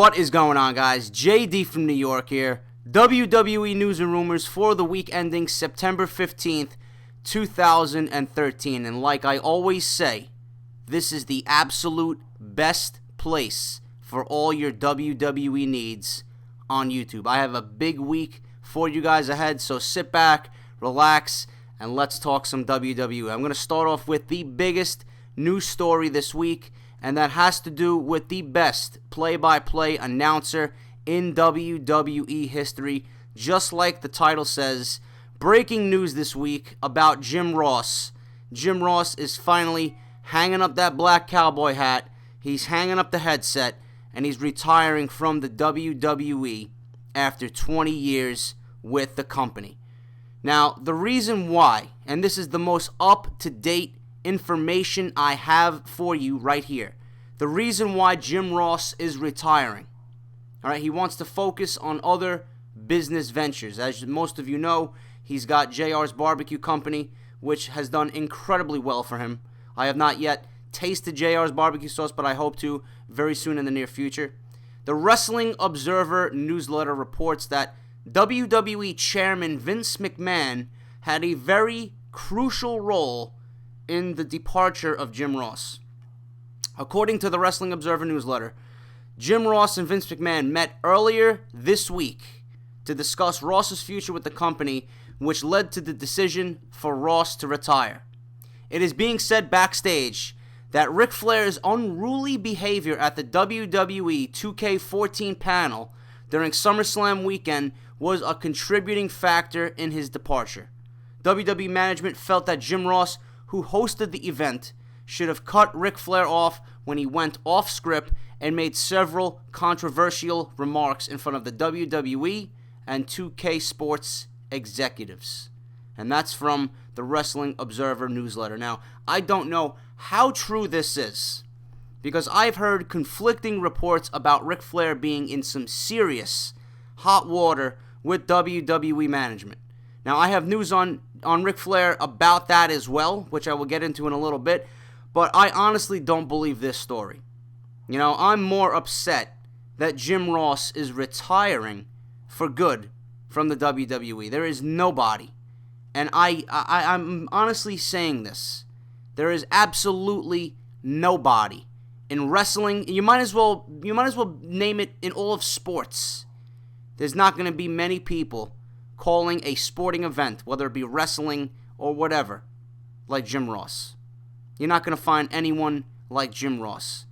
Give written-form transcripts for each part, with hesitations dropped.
What is going on, guys? JD from New York here. WWE news and rumors for the week ending September 15th, 2013. And like I always say, this is the absolute best place for all your WWE needs on YouTube. I have a big week for you guys ahead, so sit back, relax, and let's talk some WWE. I'm going to start off with the biggest news story this week, and that has to do with the best play-by-play announcer in WWE history. Just like the title says, breaking news this week about Jim Ross. Jim Ross is finally hanging up that black cowboy hat, he's hanging up the headset, and he's retiring from the WWE after 20 years with the company. Now, the reason why, and this is the most up-to-date information I have for you right here. The reason why Jim Ross is retiring. All right, he wants to focus on other business ventures. As most of you know, he's got JR's Barbecue Company, which has done incredibly well for him. I have not yet tasted JR's barbecue sauce, but I hope to very soon in the near future. The Wrestling Observer newsletter reports that WWE Chairman Vince McMahon had a very crucial role in the departure of Jim Ross. According to the Wrestling Observer newsletter, Jim Ross and Vince McMahon met earlier this week to discuss Ross's future with the company, which led to the decision for Ross to retire. It is being said backstage that Ric Flair's unruly behavior at the WWE 2K14 panel during SummerSlam weekend was a contributing factor in his departure. WWE management felt that Jim Ross, who hosted the event, should have cut Ric Flair off when he went off script and made several controversial remarks in front of the WWE and 2K Sports executives. And that's from the Wrestling Observer newsletter. Now, I don't know how true this is, because I've heard conflicting reports about Ric Flair being in some serious hot water with WWE management. Now, I have news on Ric Flair about that as well, which I will get into in a little bit, but I honestly don't believe this story. You know, I'm more upset that Jim Ross is retiring for good from the WWE. There is nobody, and I'm honestly saying this, there is absolutely nobody in wrestling. You might as well name it in all of sports. There's not going to be many people calling a sporting event, whether it be wrestling or whatever, like Jim Ross. You're not going to find anyone like Jim Ross.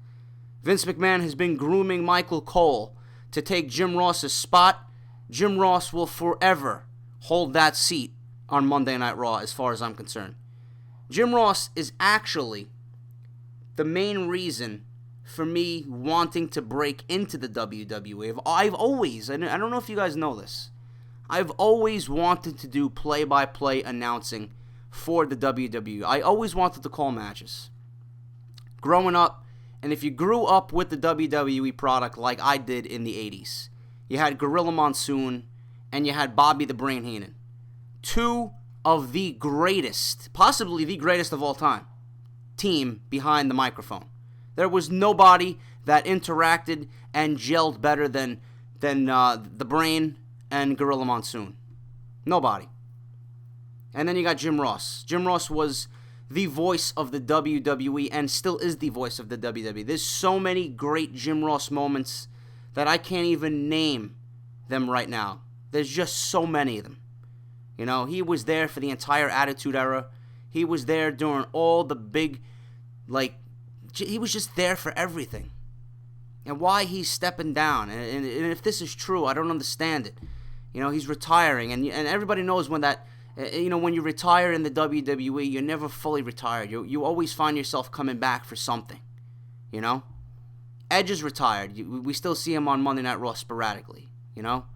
Vince McMahon has been grooming Michael Cole to take Jim Ross's spot. Jim Ross will forever hold that seat on Monday Night Raw, as far as I'm concerned. Jim Ross is actually the main reason for me wanting to break into the WWE. I've always, I don't know if you guys know this, I've always wanted to do play-by-play announcing for the WWE. I always wanted to call matches. Growing up, and if you grew up with the WWE product like I did in the 80s, you had Gorilla Monsoon and you had Bobby the Brain Heenan. Two of the greatest, possibly the greatest of all time, team behind the microphone. There was nobody that interacted and gelled better than the Brain and Gorilla Monsoon. Nobody. And then you got Jim Ross. Jim Ross was the voice of the WWE and still is the voice of the WWE. There's so many great Jim Ross moments that I can't even name them right now. There's just so many of them. You know, he was there for the entire Attitude Era. He was there during all the big, he was just there for everything. And why he's stepping down, and if this is true, I don't understand it. You know, he's retiring, and everybody knows when that, when you retire in the WWE, you're never fully retired. You always find yourself coming back for something, you know? Edge is retired. We still see him on Monday Night Raw sporadically, you know?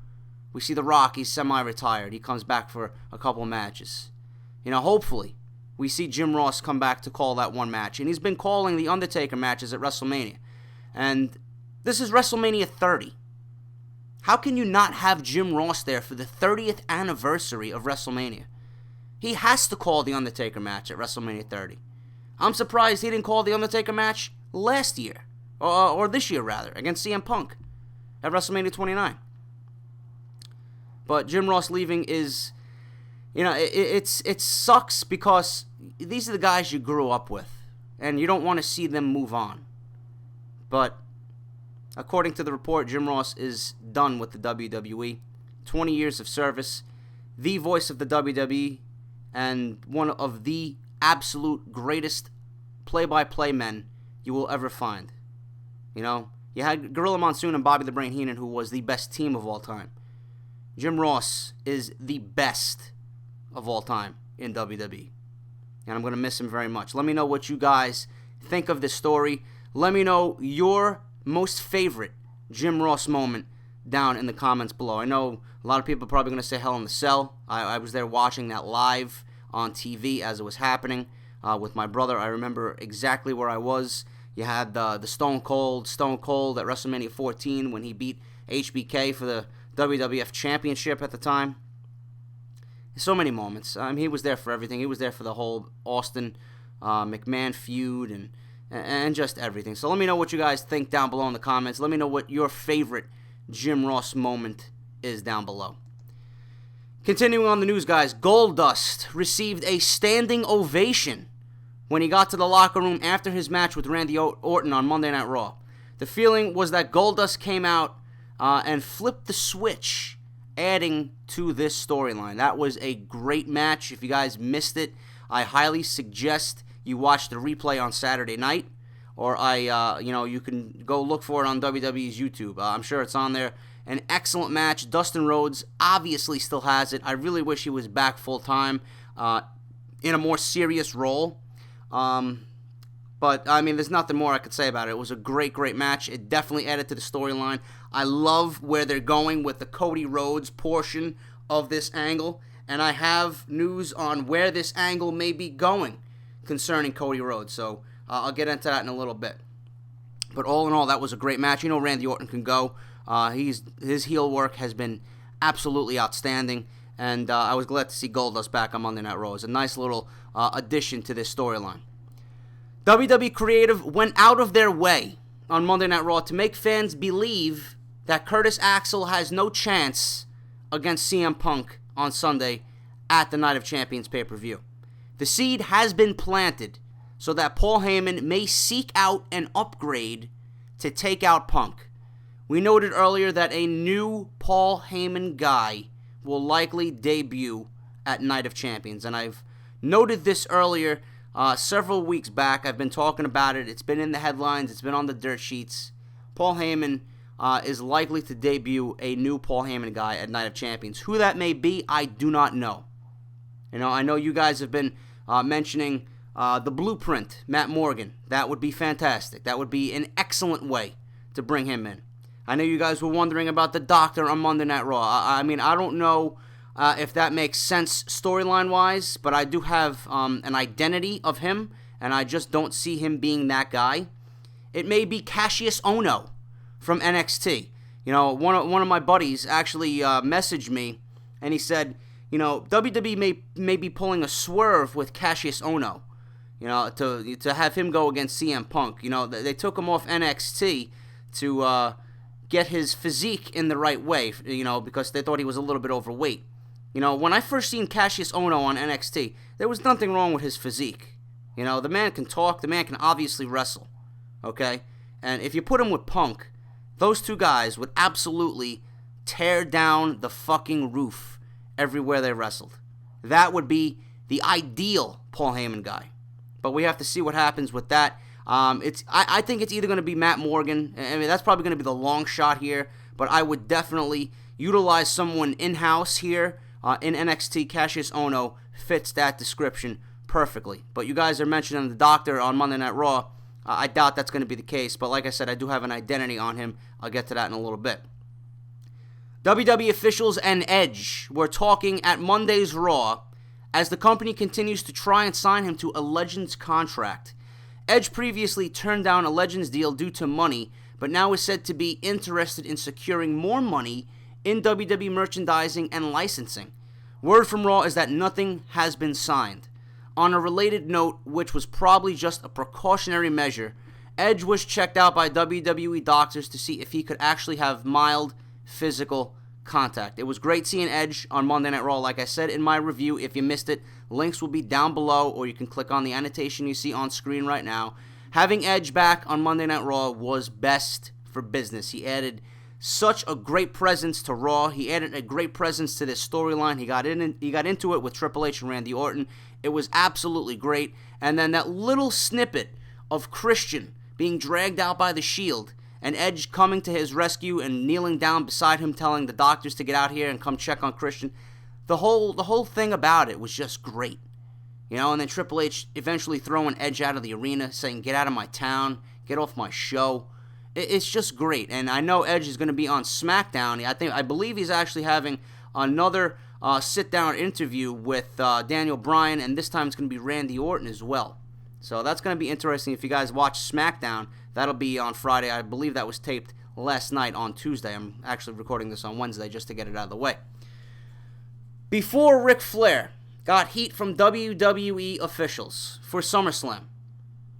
We see The Rock, he's semi-retired. He comes back for a couple matches. You know, hopefully, we see Jim Ross come back to call that one match. And he's been calling the Undertaker matches at WrestleMania. And this is WrestleMania 30. How can you not have Jim Ross there for the 30th anniversary of WrestleMania? He has to call the Undertaker match at WrestleMania 30. I'm surprised he didn't call the Undertaker match last year, or this year rather, against CM Punk. at WrestleMania 29. But Jim Ross leaving is, it sucks because these are the guys you grew up with, and you don't want to see them move on. But according to the report, Jim Ross is done with the WWE. 20 years of service, the voice of the WWE, and one of the absolute greatest play-by-play men you will ever find. You had Gorilla Monsoon and Bobby the Brain Heenan, who was the best team of all time. Jim Ross is the best of all time in WWE. And I'm going to miss him very much. Let me know what you guys think of this story. Let me know your most favorite Jim Ross moment down in the comments below. I know a lot of people are probably going to say Hell in the Cell. I was there watching that live on TV as it was happening with my brother. I remember exactly where I was. You had the Stone Cold at WrestleMania 14 when he beat HBK for the WWF Championship at the time. So many moments. He was there for everything. He was there for the whole Austin McMahon feud and just everything. So let me know what you guys think down below in the comments. Let me know what your favorite Jim Ross moment is down below. Continuing on the news, guys, Goldust received a standing ovation when he got to the locker room after his match with Randy Orton on Monday Night Raw. The feeling was that Goldust came out and flipped the switch, adding to this storyline. That was a great match. If you guys missed it, I highly suggest you watch the replay on Saturday night, or you can go look for it on WWE's YouTube. I'm sure it's on there. An excellent match. Dustin Rhodes obviously still has it. I really wish he was back full time in a more serious role. But, there's nothing more I could say about it. It was a great, great match. It definitely added to the storyline. I love where they're going with the Cody Rhodes portion of this angle. And I have news on where this angle may be going concerning Cody Rhodes. So, I'll get into that in a little bit. But all in all, that was a great match. Randy Orton can go. His heel work has been absolutely outstanding. And I was glad to see Goldust back on Monday Night Raw. It was a nice little addition to this storyline. WWE Creative went out of their way on Monday Night Raw to make fans believe that Curtis Axel has no chance against CM Punk on Sunday at the Night of Champions pay-per-view. The seed has been planted so that Paul Heyman may seek out an upgrade to take out Punk. We noted earlier that a new Paul Heyman guy will likely debut at Night of Champions, and I've noted this earlier several weeks back. I've been talking about it. It's been in the headlines. It's been on the dirt sheets. Paul Heyman is likely to debut a new Paul Heyman guy at Night of Champions. Who that may be, I do not know. I know you guys have been mentioning the Blueprint, Matt Morgan. That would be fantastic. That would be an excellent way to bring him in. I know you guys were wondering about the Doctor on Monday Night Raw. I don't know if that makes sense storyline-wise, but I do have an identity of him, and I just don't see him being that guy. It may be Cassius Ohno from NXT. One of my buddies actually messaged me, and he said, WWE may be pulling a swerve with Cassius Ohno, to have him go against CM Punk. They took him off NXT to get his physique in the right way, because they thought he was a little bit overweight. When I first seen Cassius Ohno on NXT, there was nothing wrong with his physique. The man can talk, the man can obviously wrestle, okay? And if you put him with Punk, those two guys would absolutely tear down the fucking roof everywhere they wrestled. That would be the ideal Paul Heyman guy. But we have to see what happens with that. I think it's either going to be Matt Morgan. That's probably going to be the long shot here. But I would definitely utilize someone in-house here in NXT. Cassius Ohno fits that description perfectly. But you guys are mentioning the Doctor on Monday Night Raw. I doubt that's going to be the case. But like I said, I do have an identity on him. I'll get to that in a little bit. WWE officials and Edge were talking at Monday's Raw as the company continues to try and sign him to a Legends contract. Edge previously turned down a Legends deal due to money, but now is said to be interested in securing more money in WWE merchandising and licensing. Word from Raw is that nothing has been signed. On a related note, which was probably just a precautionary measure, Edge was checked out by WWE doctors to see if he could actually have mild physical contact. It was great seeing Edge on Monday Night Raw. Like I said in my review, if you missed it, links will be down below, or you can click on the annotation you see on screen right now. Having Edge back on Monday Night Raw was best for business. He added such a great presence to Raw. He added a great presence to this storyline. He got into it with Triple H and Randy Orton. It was absolutely great. And then that little snippet of Christian being dragged out by the Shield, and Edge coming to his rescue and kneeling down beside him, telling the doctors to get out here and come check on Christian. The whole thing about it was just great. You know, and then Triple H eventually throwing Edge out of the arena, saying, "Get out of my town, get off my show." It's just great. And I know Edge is going to be on SmackDown. I believe he's actually having another sit-down interview with Daniel Bryan, and this time it's going to be Randy Orton as well. So that's going to be interesting. If you guys watch SmackDown, that'll be on Friday. I believe that was taped last night on Tuesday. I'm actually recording this on Wednesday just to get it out of the way. Before Ric Flair got heat from WWE officials for SummerSlam.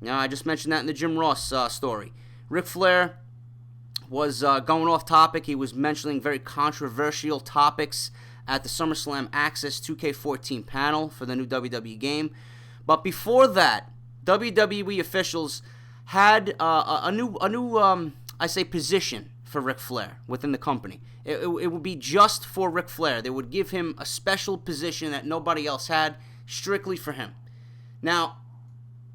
Now, I just mentioned that in the Jim Ross story. Ric Flair was going off topic. He was mentioning very controversial topics at the SummerSlam Access 2K14 panel for the new WWE game. But before that, WWE officials had a new position for Ric Flair within the company. It would be just for Ric Flair. They would give him a special position that nobody else had, strictly for him. Now,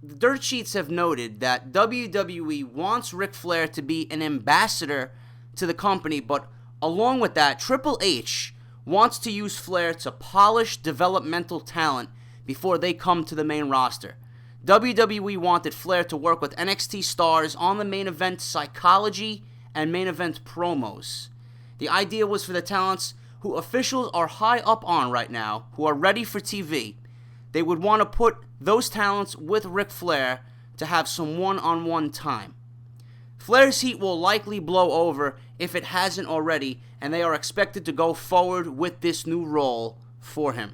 the dirt sheets have noted that WWE wants Ric Flair to be an ambassador to the company, but along with that, Triple H wants to use Flair to polish developmental talent before they come to the main roster. WWE wanted Flair to work with NXT stars on the main event psychology and main event promos. The idea was for the talents who officials are high up on right now, who are ready for TV. They would want to put those talents with Ric Flair to have some one-on-one time. Flair's heat will likely blow over if it hasn't already, and they are expected to go forward with this new role for him.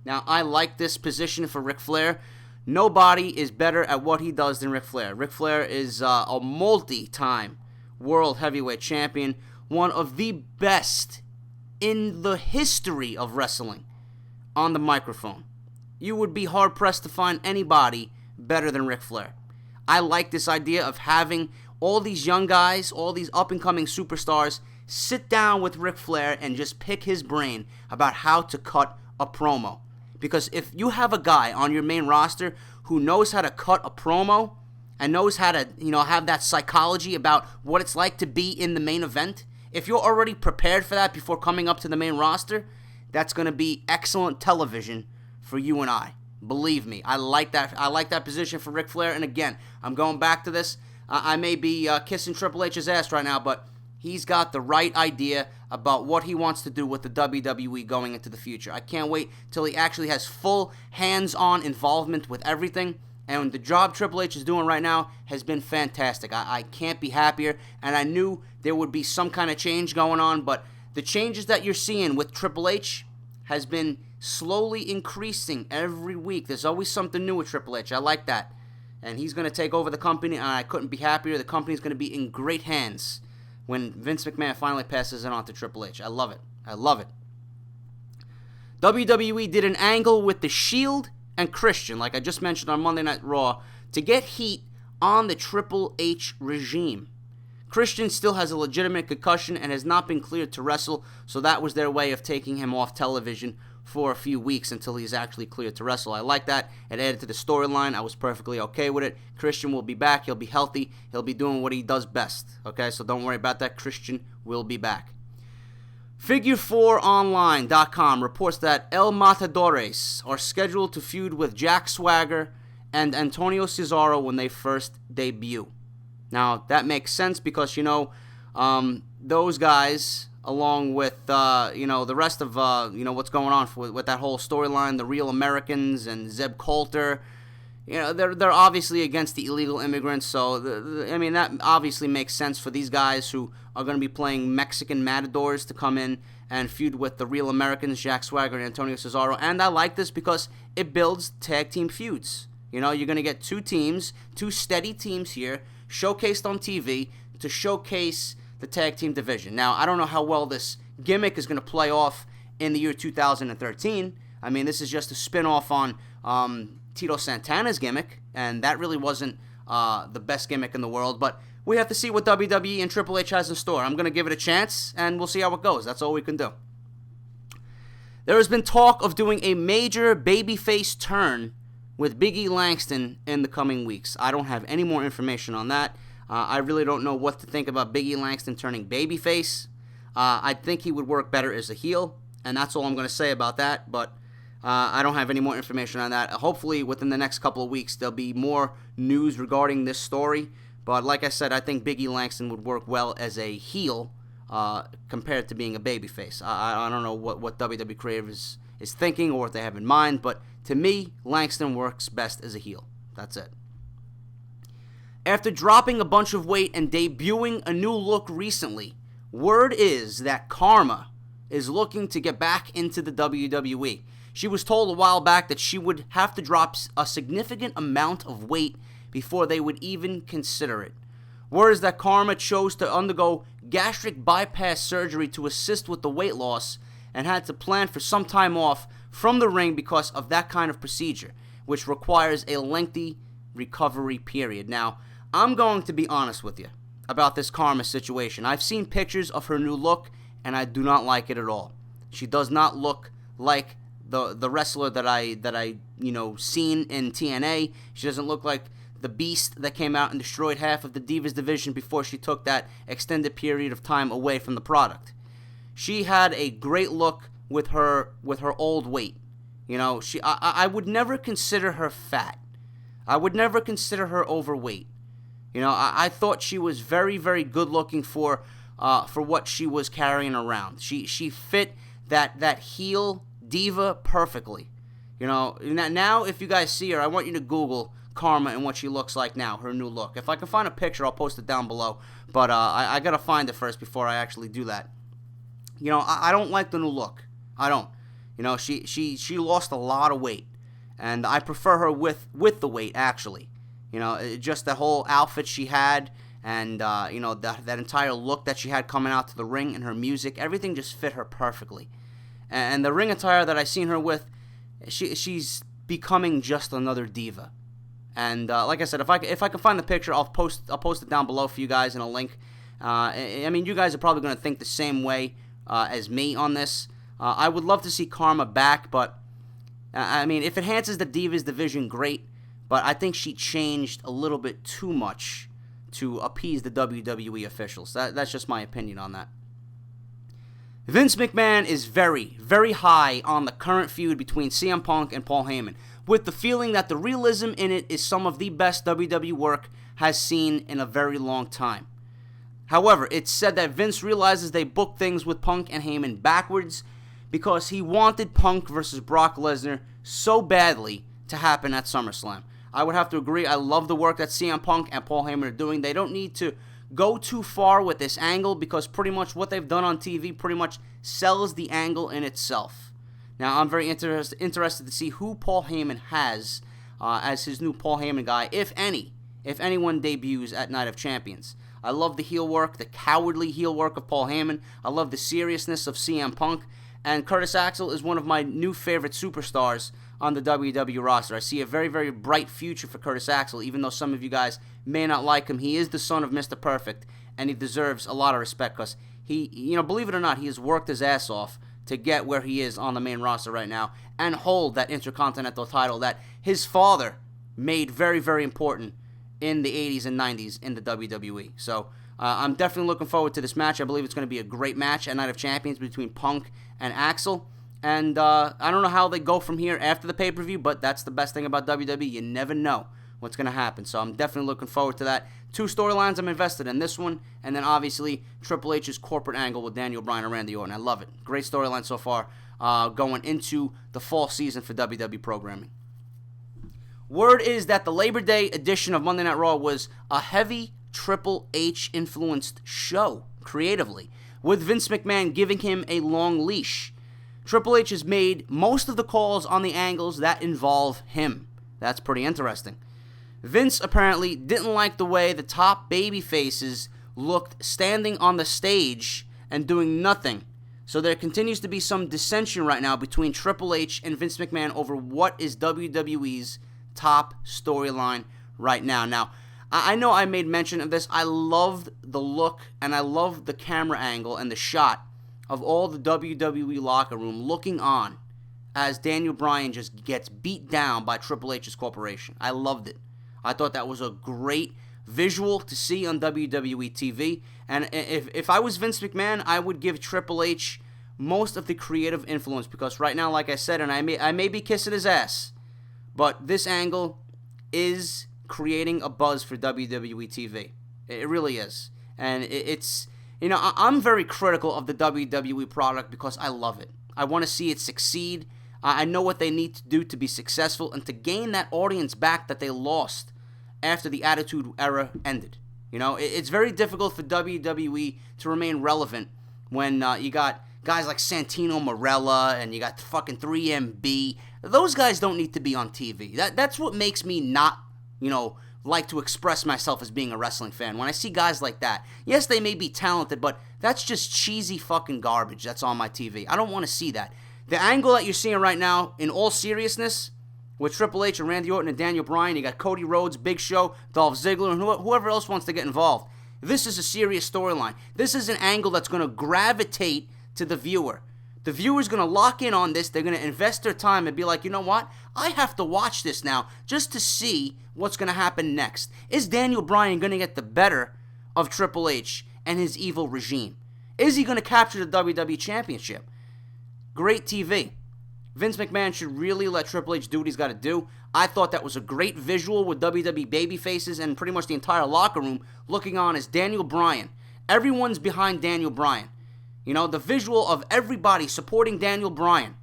Now, I like this position for Ric Flair. Nobody is better at what he does than Ric Flair. Ric Flair is a multi-time World Heavyweight Champion, one of the best in the history of wrestling on the microphone. You would be hard-pressed to find anybody better than Ric Flair. I like this idea of having all these young guys, all these up-and-coming superstars, sit down with Ric Flair and just pick his brain about how to cut a promo. Because if you have a guy on your main roster who knows how to cut a promo and knows how to, have that psychology about what it's like to be in the main event, if you're already prepared for that before coming up to the main roster, that's going to be excellent television for you and I. Believe me, I like that. I like that position for Ric Flair. And again, I'm going back to this. I may be kissing Triple H's ass right now, but he's got the right idea about what he wants to do with the WWE going into the future. I can't wait till he actually has full hands-on involvement with everything. And the job Triple H is doing right now has been fantastic. I can't be happier. And I knew there would be some kind of change going on, but the changes that you're seeing with Triple H has been slowly increasing every week. There's always something new with Triple H. I like that. And he's going to take over the company, and I couldn't be happier. The company's going to be in great hands when Vince McMahon finally passes it on to Triple H. I love it. I love it. WWE did an angle with The Shield and Christian, like I just mentioned on Monday Night Raw, to get heat on the Triple H regime. Christian still has a legitimate concussion and has not been cleared to wrestle, so that was their way of taking him off television for a few weeks until he's actually cleared to wrestle. I like that. It added to the storyline. I was perfectly okay with it. Christian will be back. He'll be healthy. He'll be doing what he does best. Okay, so don't worry about that. Christian will be back. Figure4Online.com reports that El Matadores are scheduled to feud with Jack Swagger and Antonio Cesaro when they first debut. Now, that makes sense because, those guys, along with, the rest of, what's going on with that whole storyline, the Real Americans and Zeb Coulter, they're obviously against the illegal immigrants, so, that obviously makes sense for these guys who are going to be playing Mexican matadors to come in and feud with the Real Americans, Jack Swagger and Antonio Cesaro, and I like this because it builds tag team feuds. You're going to get two teams, two steady teams here, showcased on TV to showcase the tag team division. Now, I don't know how well this gimmick is going to play off in the year 2013. I mean, this is just a spin-off on Tito Santana's gimmick, and that really wasn't the best gimmick in the world, but we have to see what WWE and Triple H has in store. I'm going to give it a chance, and we'll see how it goes. That's all we can do. There has been talk of doing a major babyface turn with Big E Langston in the coming weeks. I don't have any more information on that. I really don't know what to think about Big E Langston turning babyface. I think he would work better as a heel, and that's all I'm going to say about that, but I don't have any more information on that. Hopefully, within the next couple of weeks, there'll be more news regarding this story, but like I said, I think Big E Langston would work well as a heel compared to being a babyface. I don't know what WWE Creative is thinking or what they have in mind, but to me, Langston works best as a heel. That's it. After dropping a bunch of weight and debuting a new look recently, word is that Karma is looking to get back into the WWE. She was told a while back that she would have to drop a significant amount of weight before they would even consider it. Word is that Karma chose to undergo gastric bypass surgery to assist with the weight loss and had to plan for some time off from the ring because of that kind of procedure, which requires a lengthy recovery period. Now, I'm going to be honest with you about this Karma situation. I've seen pictures of her new look, and I do not like it at all. She does not look like the wrestler that I seen in TNA. She doesn't look like the beast that came out and destroyed half of the Divas division before she took that extended period of time away from the product. She had a great look with her old weight. I would never consider her fat. I would never consider her overweight. I thought she was very, very good looking for what she was carrying around. She fit that heel diva perfectly. Now if you guys see her, I want you to Google Karma and what she looks like now, her new look. If I can find a picture, I'll post it down below. But I gotta find it first before I actually do that. I don't like the new look. I don't. She lost a lot of weight, and I prefer her with the weight actually. Just the whole outfit she had, and that entire look that she had coming out to the ring and her music, everything just fit her perfectly. And the ring attire that I seen her with, she's becoming just another diva. And like I said, if I can find the picture, I'll post it down below for you guys in a link. You guys are probably going to think the same way as me on this. I would love to see Karma back, but if it enhances the Divas division, great. But I think she changed a little bit too much to appease the WWE officials. That's just my opinion on that. Vince McMahon is very, very high on the current feud between CM Punk and Paul Heyman, with the feeling that the realism in it is some of the best WWE work has seen in a very long time. However, it's said that Vince realizes they booked things with Punk and Heyman backwards because he wanted Punk versus Brock Lesnar so badly to happen at SummerSlam. I would have to agree. I love the work that CM Punk and Paul Heyman are doing. They don't need to go too far with this angle because pretty much what they've done on TV pretty much sells the angle in itself. Now, I'm very interested to see who Paul Heyman has as his new Paul Heyman guy, if anyone debuts at Night of Champions. I love the heel work, the cowardly heel work of Paul Heyman. I love the seriousness of CM Punk. And Curtis Axel is one of my new favorite superstars on the WWE roster. I see a very, very bright future for Curtis Axel, even though some of you guys may not like him. He is the son of Mr. Perfect, and he deserves a lot of respect because he, believe it or not, he has worked his ass off to get where he is on the main roster right now and hold that Intercontinental title that his father made very, very important in the 80s and 90s in the WWE. So I'm definitely looking forward to this match. I believe it's going to be a great match at Night of Champions between Punk and Axel. And I don't know how they go from here after the pay-per-view, but that's the best thing about WWE. You never know what's going to happen. So I'm definitely looking forward to that. 2 storylines I'm invested in. This one, and then obviously Triple H's corporate angle with Daniel Bryan and Randy Orton. I love it. Great storyline so far going into the fall season for WWE programming. Word is that the Labor Day edition of Monday Night Raw was a heavy Triple H-influenced show, creatively, with Vince McMahon giving him a long leash. Triple H has made most of the calls on the angles that involve him. That's pretty interesting. Vince apparently didn't like the way the top baby faces looked standing on the stage and doing nothing. So there continues to be some dissension right now between Triple H and Vince McMahon over what is WWE's top storyline right now. Now, I know I made mention of this. I loved the look and I loved the camera angle and the shot of all the WWE locker room looking on as Daniel Bryan just gets beat down by Triple H's corporation. I loved it. I thought that was a great visual to see on WWE TV. And if I was Vince McMahon, I would give Triple H most of the creative influence, because right now, like I said, and I may be kissing his ass, but this angle is creating a buzz for WWE TV. It really is. And it's, you know, I'm very critical of the WWE product because I love it. I want to see it succeed. I know what they need to do to be successful and to gain that audience back that they lost after the Attitude Era ended. You know, it's very difficult for WWE to remain relevant when you got guys like Santino Marella and you got fucking 3MB. Those guys don't need to be on TV. That's what makes me not, you know, like to express myself as being a wrestling fan. When I see guys like that, yes, they may be talented, but that's just cheesy fucking garbage that's on my TV. I don't want to see that. The angle that you're seeing right now, in all seriousness, with Triple H and Randy Orton and Daniel Bryan, you got Cody Rhodes, Big Show, Dolph Ziggler, and whoever else wants to get involved. This is a serious storyline. This is an angle that's going to gravitate to the viewer. The viewer's going to lock in on this. They're going to invest their time and be like, you know what? I have to watch this now just to see what's going to happen next. Is Daniel Bryan going to get the better of Triple H and his evil regime? Is he going to capture the WWE Championship? Great TV. Vince McMahon should really let Triple H do what he's got to do. I thought that was a great visual with WWE babyfaces and pretty much the entire locker room looking on as Daniel Bryan. Everyone's behind Daniel Bryan. You know, the visual of everybody supporting Daniel Bryan,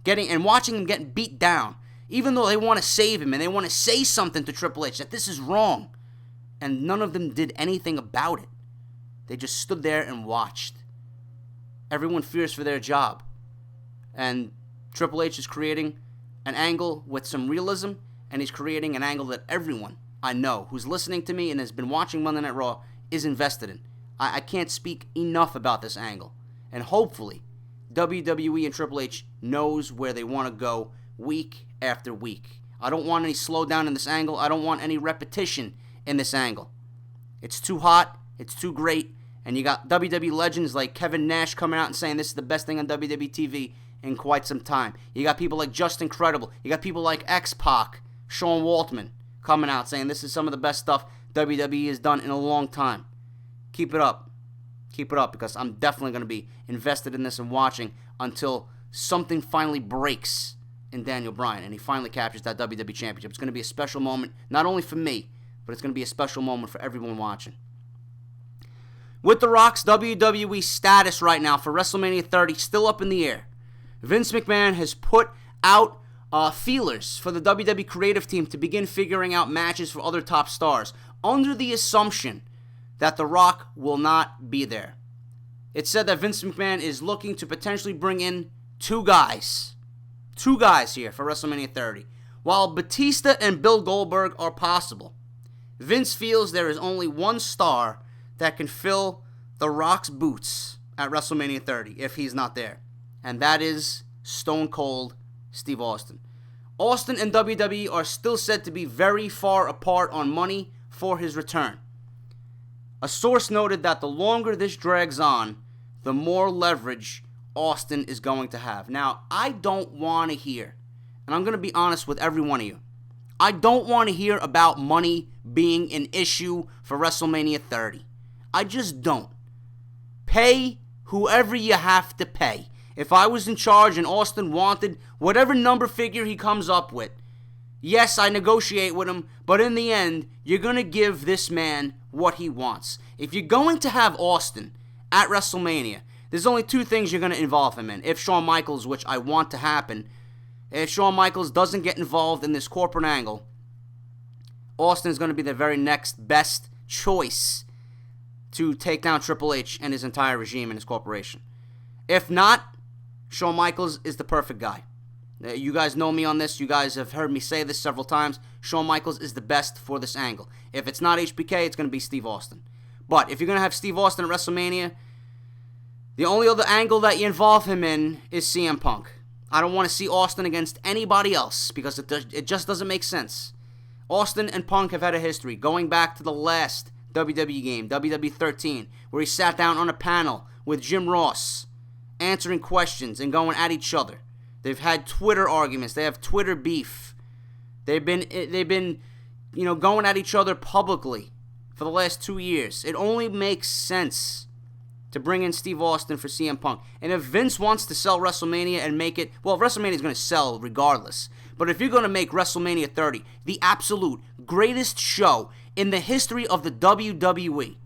and watching him getting beat down, even though they want to save him and they want to say something to Triple H that this is wrong. And none of them did anything about it. They just stood there and watched. Everyone fears for their job. And Triple H is creating an angle with some realism, and he's creating an angle that everyone I know who's listening to me and has been watching Monday Night Raw is invested in. I can't speak enough about this angle. And hopefully, WWE and Triple H knows where they want to go week after week. I don't want any slowdown in this angle. I don't want any repetition in this angle. It's too hot. It's too great. And you got WWE legends like Kevin Nash coming out and saying this is the best thing on WWE TV in quite some time. You got people like Justin Credible. You got people like X-Pac, Sean Waltman coming out saying this is some of the best stuff WWE has done in a long time. Keep it up. Keep it up, because I'm definitely going to be invested in this and watching until something finally breaks in Daniel Bryan and he finally captures that WWE Championship. It's going to be a special moment, not only for me, but it's going to be a special moment for everyone watching. With The Rock's WWE status right now for WrestleMania 30 still up in the air, Vince McMahon has put out feelers for the WWE creative team to begin figuring out matches for other top stars under the assumption that The Rock will not be there. It's said that Vince McMahon is looking to potentially bring in two guys here for WrestleMania 30. While Batista and Bill Goldberg are possible, Vince feels there is only one star that can fill The Rock's boots at WrestleMania 30 if he's not there. And that is Stone Cold Steve Austin. Austin and WWE are still said to be very far apart on money for his return. A source noted that the longer this drags on, the more leverage Austin is going to have. Now, I don't want to hear, and I'm going to be honest with every one of you, I don't want to hear about money being an issue for WrestleMania 30. I just don't. Pay whoever you have to pay. If I was in charge and Austin wanted whatever number figure he comes up with, yes, I negotiate with him, but in the end, you're going to give this man what he wants. If you're going to have Austin at WrestleMania, there's only two things you're going to involve him in. If Shawn Michaels, which I want to happen, if Shawn Michaels doesn't get involved in this corporate angle, Austin is going to be the very next best choice to take down Triple H and his entire regime and his corporation. If not, Shawn Michaels is the perfect guy. You guys know me on this. You guys have heard me say this several times. Shawn Michaels is the best for this angle. If it's not HBK, it's going to be Steve Austin. But if you're going to have Steve Austin at WrestleMania, the only other angle that you involve him in is CM Punk. I don't want to see Austin against anybody else because it just doesn't make sense. Austin and Punk have had a history going back to the last WWE game, WWE 13, where he sat down on a panel with Jim Ross, answering questions and going at each other. They've had Twitter arguments. They have Twitter beef. They've been, going at each other publicly for the last 2 years. It only makes sense to bring in Steve Austin for CM Punk. And if Vince wants to sell WrestleMania and make it, well, WrestleMania is going to sell regardless. But if you're going to make WrestleMania 30 the absolute greatest show in the history of the WWE,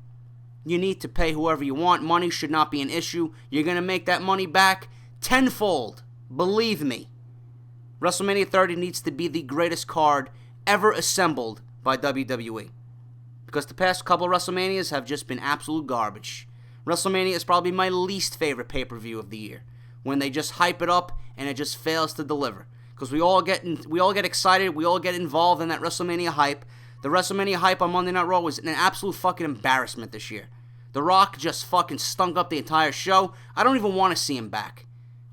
you need to pay whoever you want. Money should not be an issue. You're going to make that money back tenfold. Believe me. WrestleMania 30 needs to be the greatest card ever assembled by WWE. Because the past couple of WrestleManias have just been absolute garbage. WrestleMania is probably my least favorite pay-per-view of the year, when they just hype it up and it just fails to deliver. Because we all get excited, we all get involved in that WrestleMania hype. The WrestleMania hype on Monday Night Raw was an absolute fucking embarrassment this year. The Rock just fucking stunk up the entire show. I don't even want to see him back.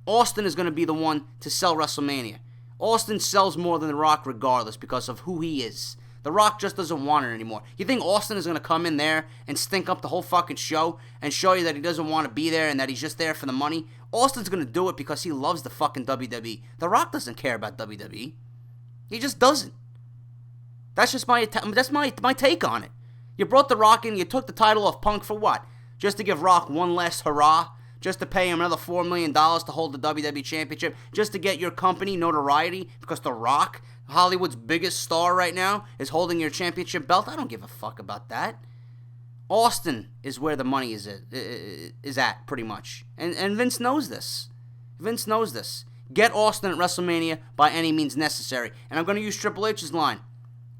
Austin is going to be the one to sell WrestleMania. Austin sells more than The Rock regardless because of who he is. The Rock just doesn't want it anymore. You think Austin is going to come in there and stink up the whole fucking show and show you that he doesn't want to be there and that he's just there for the money? Austin's going to do it because he loves the fucking WWE. The Rock doesn't care about WWE. He just doesn't. That's just my take on it. You brought The Rock in, you took the title off Punk for what? Just to give Rock one last hurrah? Just to pay him another $4 million to hold the WWE Championship? Just to get your company notoriety? Because The Rock, Hollywood's biggest star right now, is holding your championship belt? I don't give a fuck about that. Austin is where the money is at, pretty much. And Vince knows this. Vince knows this. Get Austin at WrestleMania by any means necessary. And I'm going to use Triple H's line.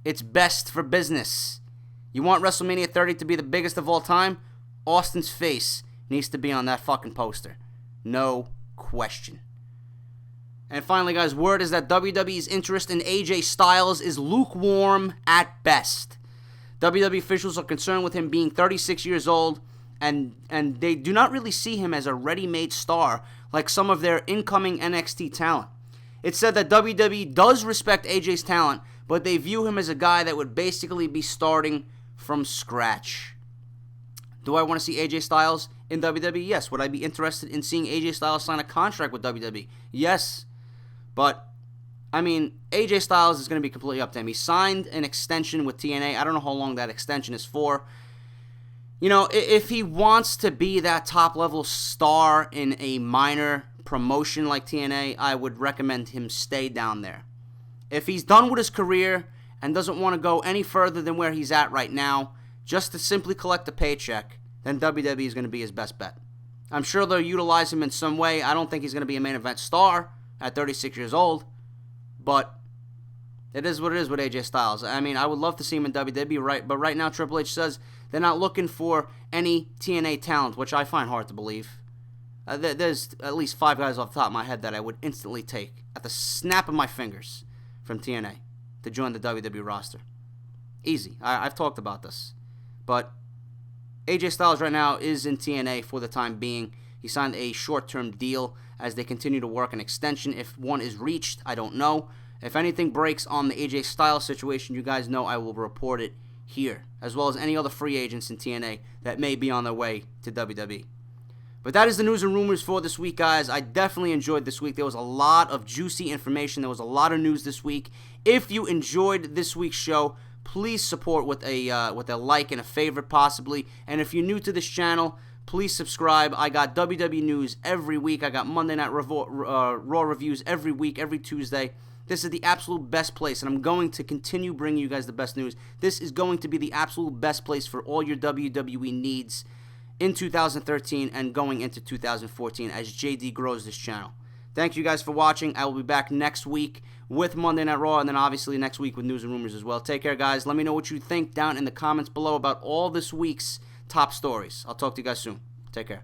It's best for business. You want WrestleMania 30 to be the biggest of all time? Austin's face needs to be on that fucking poster. No question. And finally, guys, word is that WWE's interest in AJ Styles is lukewarm at best. WWE officials are concerned with him being 36 years old, and they do not really see him as a ready-made star like some of their incoming NXT talent. It's said that WWE does respect AJ's talent, but they view him as a guy that would basically be starting from scratch. Do I want to see AJ Styles in WWE? Yes. Would I be interested in seeing AJ Styles sign a contract with WWE? Yes. But, I mean, AJ Styles is going to be completely up to him. He signed an extension with TNA. I don't know how long that extension is for. You know, if he wants to be that top-level star in a minor promotion like TNA, I would recommend him stay down there. If he's done with his career and doesn't want to go any further than where he's at right now, just to simply collect a paycheck, then WWE is going to be his best bet. I'm sure they'll utilize him in some way. I don't think he's going to be a main event star at 36 years old, but it is what it is with AJ Styles. I mean, I would love to see him in WWE, but right now Triple H says they're not looking for any TNA talent, which I find hard to believe. There's at least 5 guys off the top of my head that I would instantly take at the snap of my fingers from TNA to join the WWE roster. Easy. I've talked about this. But AJ Styles right now is in TNA for the time being. He signed a short-term deal as they continue to work an extension. If one is reached, I don't know. If anything breaks on the AJ Styles situation, you guys know I will report it here, as well as any other free agents in TNA that may be on their way to WWE. But that is the news and rumors for this week, guys. I definitely enjoyed this week. There was a lot of juicy information. There was a lot of news this week. If you enjoyed this week's show, please support with a like and a favorite possibly. And if you're new to this channel, please subscribe. I got WWE news every week. I got Monday Night Raw reviews every week, every Tuesday. This is the absolute best place, and I'm going to continue bringing you guys the best news. This is going to be the absolute best place for all your WWE needs in 2013 and going into 2014 as JD grows this channel. Thank you guys for watching. I will be back next week with Monday Night Raw, and then obviously next week with news and rumors as well. Take care, guys. Let me know what you think down in the comments below about all this week's top stories. I'll talk to you guys soon. Take care.